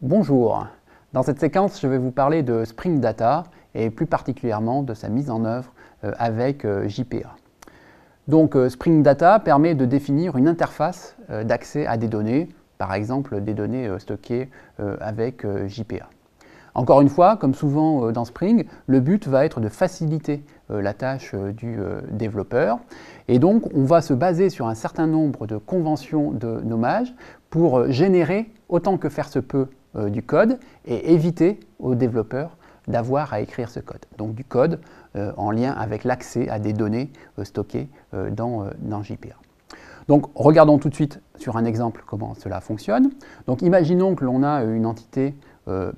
Bonjour, dans cette séquence je vais vous parler de Spring Data et plus particulièrement de sa mise en œuvre avec JPA. Donc Spring Data permet de définir une interface d'accès à des données, par exemple des données stockées avec JPA. Encore une fois, comme souvent dans Spring, le but va être de faciliter la tâche du développeur. Et donc, on va se baser sur un certain nombre de conventions de nommage pour générer, autant que faire se peut, du code et éviter aux développeurs d'avoir à écrire ce code. Donc du code en lien avec l'accès à des données stockées dans JPA. Donc regardons tout de suite sur un exemple comment cela fonctionne. Donc imaginons que l'on a une entité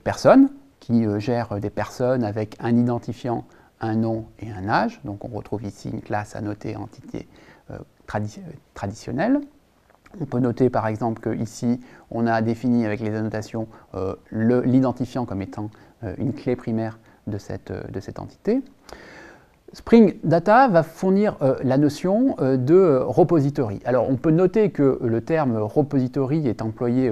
personne qui gère des personnes avec un identifiant, un nom et un âge. Donc on retrouve ici une classe annotée entité traditionnelle. On peut noter par exemple qu'ici, on a défini avec les annotations l'identifiant comme étant une clé primaire de cette entité. Spring Data va fournir la notion de repository. Alors on peut noter que le terme repository est employé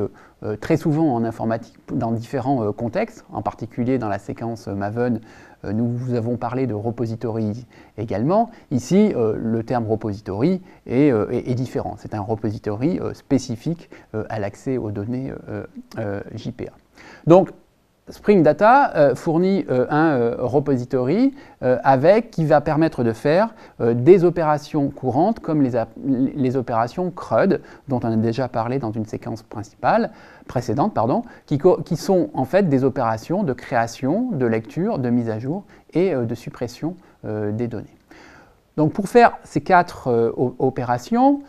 très souvent en informatique dans différents contextes, en particulier dans la séquence Maven, nous vous avons parlé de repository également. Ici, le terme repository est différent. C'est un repository spécifique à l'accès aux données JPA. Donc, Spring Data fournit un repository qui va permettre de faire des opérations courantes comme les opérations CRUD dont on a déjà parlé dans une séquence précédente, qui sont en fait des opérations de création, de lecture, de mise à jour et de suppression des données. Donc pour faire ces quatre opérations,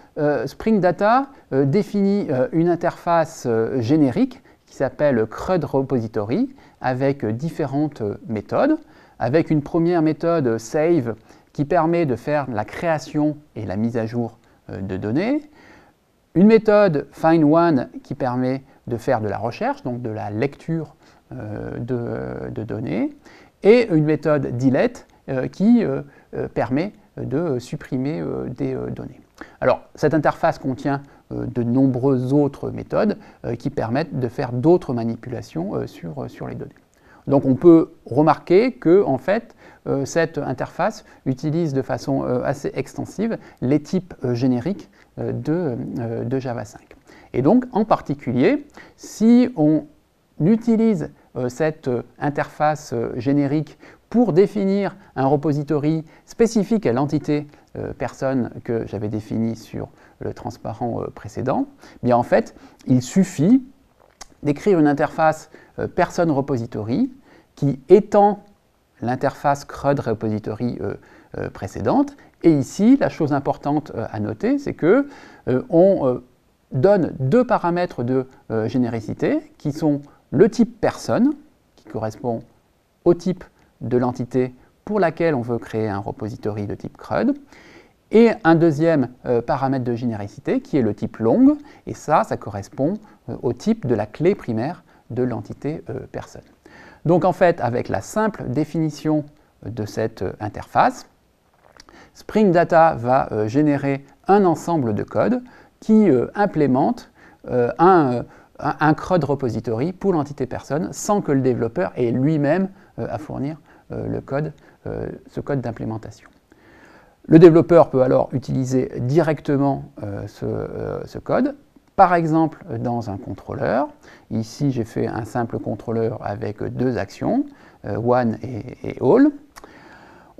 Spring Data définit une interface générique qui s'appelle CRUD Repository, avec différentes méthodes, avec une première méthode save qui permet de faire la création et la mise à jour de données, une méthode find_one qui permet de faire de la recherche, donc de la lecture de données, et une méthode delete qui permet de supprimer des données. Alors, cette interface contient de nombreuses autres méthodes qui permettent de faire d'autres manipulations sur les données. Donc on peut remarquer que en fait, cette interface utilise de façon assez extensive les types génériques de Java 5. Et donc en particulier, si on utilise cette interface générique pour définir un repository spécifique à l'entité personne que j'avais définie sur le transparent précédent, bien en fait, il suffit d'écrire une interface personne repository qui étend l'interface CRUD repository précédente. Et ici, la chose importante à noter, c'est que on donne deux paramètres de généricité qui sont le type personne, qui correspond au type de l'entité pour laquelle on veut créer un repository de type CRUD, et un deuxième paramètre de généricité qui est le type long, et ça correspond au type de la clé primaire de l'entité personne. Donc en fait, avec la simple définition de cette interface, Spring Data va générer un ensemble de code qui implémente un CRUD repository pour l'entité personne sans que le développeur ait lui-même à fournir ce code d'implémentation. Le développeur peut alors utiliser directement ce code, par exemple dans un contrôleur. Ici, j'ai fait un simple contrôleur avec deux actions, one et all.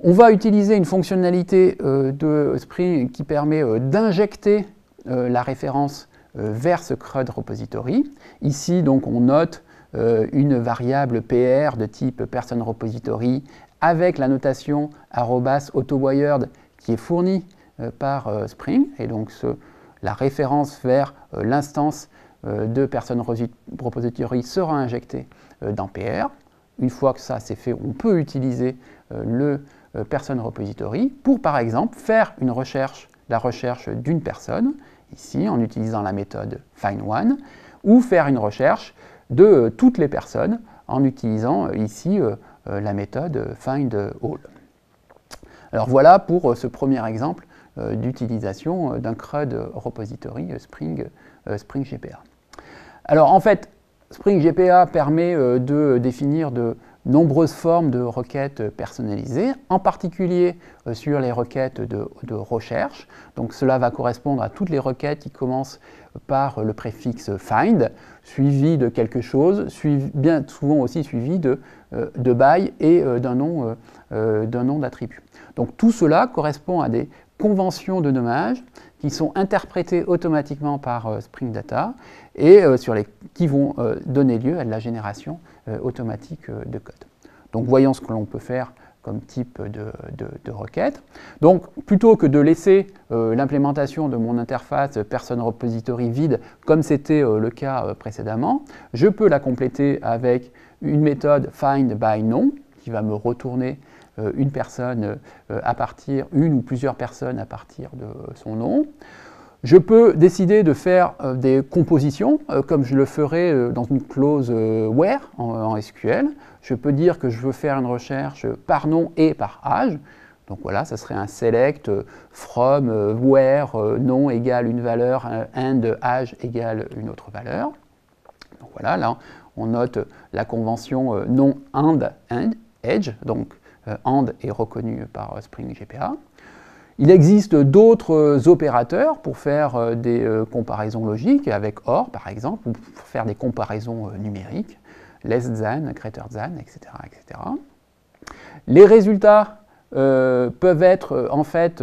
On va utiliser une fonctionnalité de Spring qui permet d'injecter la référence vers ce CRUD repository. Ici, donc, on note une variable PR de type person repository avec la notation @autowired qui est fournie par Spring, et donc la référence vers l'instance de person repository sera injectée dans PR. Une fois que ça c'est fait, on peut utiliser le person repository pour, par exemple, faire la recherche d'une personne, ici en utilisant la méthode find_one, ou faire une recherche de toutes les personnes en utilisant ici la méthode find_all. Alors voilà pour ce premier exemple d'utilisation d'un CRUD repository Spring GPA. Alors en fait, Spring GPA permet de définir de nombreuses formes de requêtes personnalisées, en particulier sur les requêtes de recherche. Donc cela va correspondre à toutes les requêtes qui commencent par le préfixe find, suivi de quelque chose, bien souvent aussi suivi de by et d'un nom d'attribut. Donc tout cela correspond à des conventions de nommage qui sont interprétées automatiquement par Spring Data et qui vont donner lieu à de la génération automatique de code. Donc voyons ce que l'on peut faire comme type de requête. Donc plutôt que de laisser l'implémentation de mon interface person repository vide comme c'était le cas précédemment, je peux la compléter avec une méthode find by nom qui va me retourner une ou plusieurs personnes à partir de son nom. Je peux décider de faire des compositions, comme je le ferais dans une clause where en SQL. Je peux dire que je veux faire une recherche par nom et par âge. Donc voilà, ça serait un select from where nom égale une valeur and âge égale une autre valeur. Donc voilà, là on note la convention nom and age, donc and est reconnu par Spring GPA. Il existe d'autres opérateurs pour faire des comparaisons logiques avec OR par exemple, ou pour faire des comparaisons numériques, less than, greater than, etc. etc. Les résultats peuvent être en fait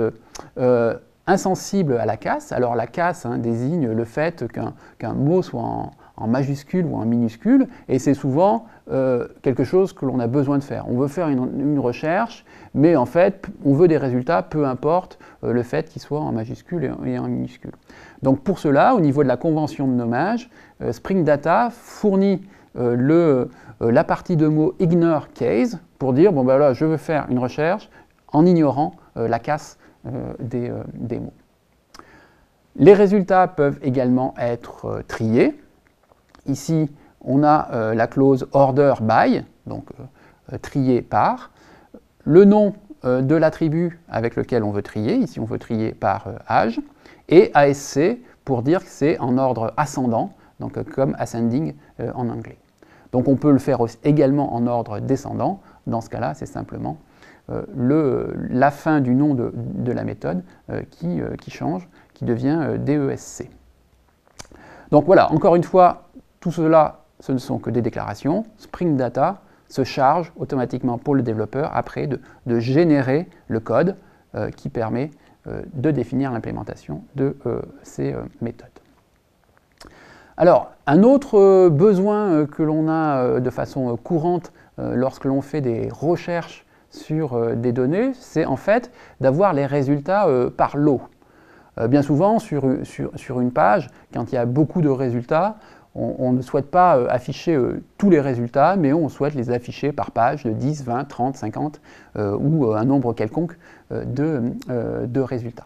insensibles à la casse. Alors la casse désigne le fait qu'un mot soit en majuscule ou en minuscule, et c'est souvent quelque chose que l'on a besoin de faire. On veut faire une recherche, mais en fait, on veut des résultats, peu importe le fait qu'ils soient en majuscule et en minuscule. Donc pour cela, au niveau de la convention de nommage, Spring Data fournit la partie de mots ignore case pour dire, bon ben là, je veux faire une recherche en ignorant la casse des mots. Les résultats peuvent également être triés. Ici, on a la clause order by, donc trier par, le nom de l'attribut avec lequel on veut trier, ici on veut trier par âge, et ASC pour dire que c'est en ordre ascendant, donc comme ascending en anglais. Donc on peut le faire également en ordre descendant, dans ce cas-là c'est simplement la fin du nom de la méthode qui change, qui devient DESC. Donc voilà, encore une fois, tout cela, ce ne sont que des déclarations. Spring Data se charge automatiquement pour le développeur après de générer le code qui permet de définir l'implémentation de ces méthodes. Alors, un autre besoin que l'on a de façon courante lorsque l'on fait des recherches sur des données, c'est en fait d'avoir les résultats par lot. Bien souvent, sur une page, quand il y a beaucoup de résultats, on ne souhaite pas afficher tous les résultats, mais on souhaite les afficher par page de 10, 20, 30, 50 ou un nombre quelconque de résultats.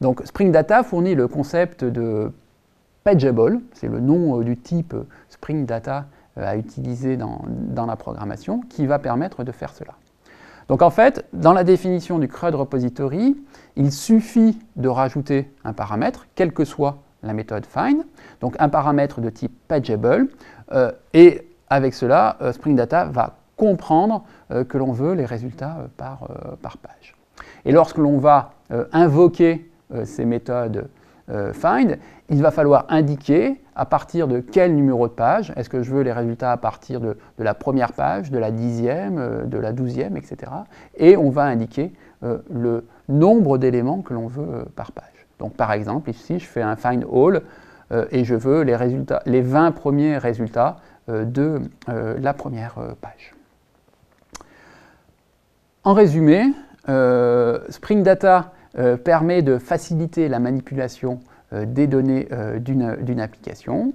Donc Spring Data fournit le concept de pageable, c'est le nom du type Spring Data à utiliser dans la programmation, qui va permettre de faire cela. Donc en fait, dans la définition du CRUD repository, il suffit de rajouter un paramètre, quelle que soit la méthode find, donc un paramètre de type pageable, et avec cela, Spring Data va comprendre que l'on veut les résultats par page. Et lorsque l'on va invoquer ces méthodes find, il va falloir indiquer à partir de quel numéro de page, est-ce que je veux les résultats à partir de la première page, de la 10e, de la 12e, etc. Et on va indiquer le nombre d'éléments que l'on veut par page. Donc par exemple, ici, je fais un find all et je veux les 20 premiers résultats de la première page. En résumé, Spring Data permet de faciliter la manipulation des données d'une application.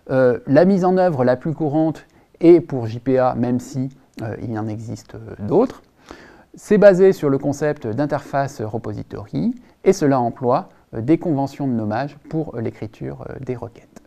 La mise en œuvre la plus courante est pour JPA, même si il y en existe d'autres. C'est basé sur le concept d'interface repository et cela emploie des conventions de nommage pour l'écriture des requêtes.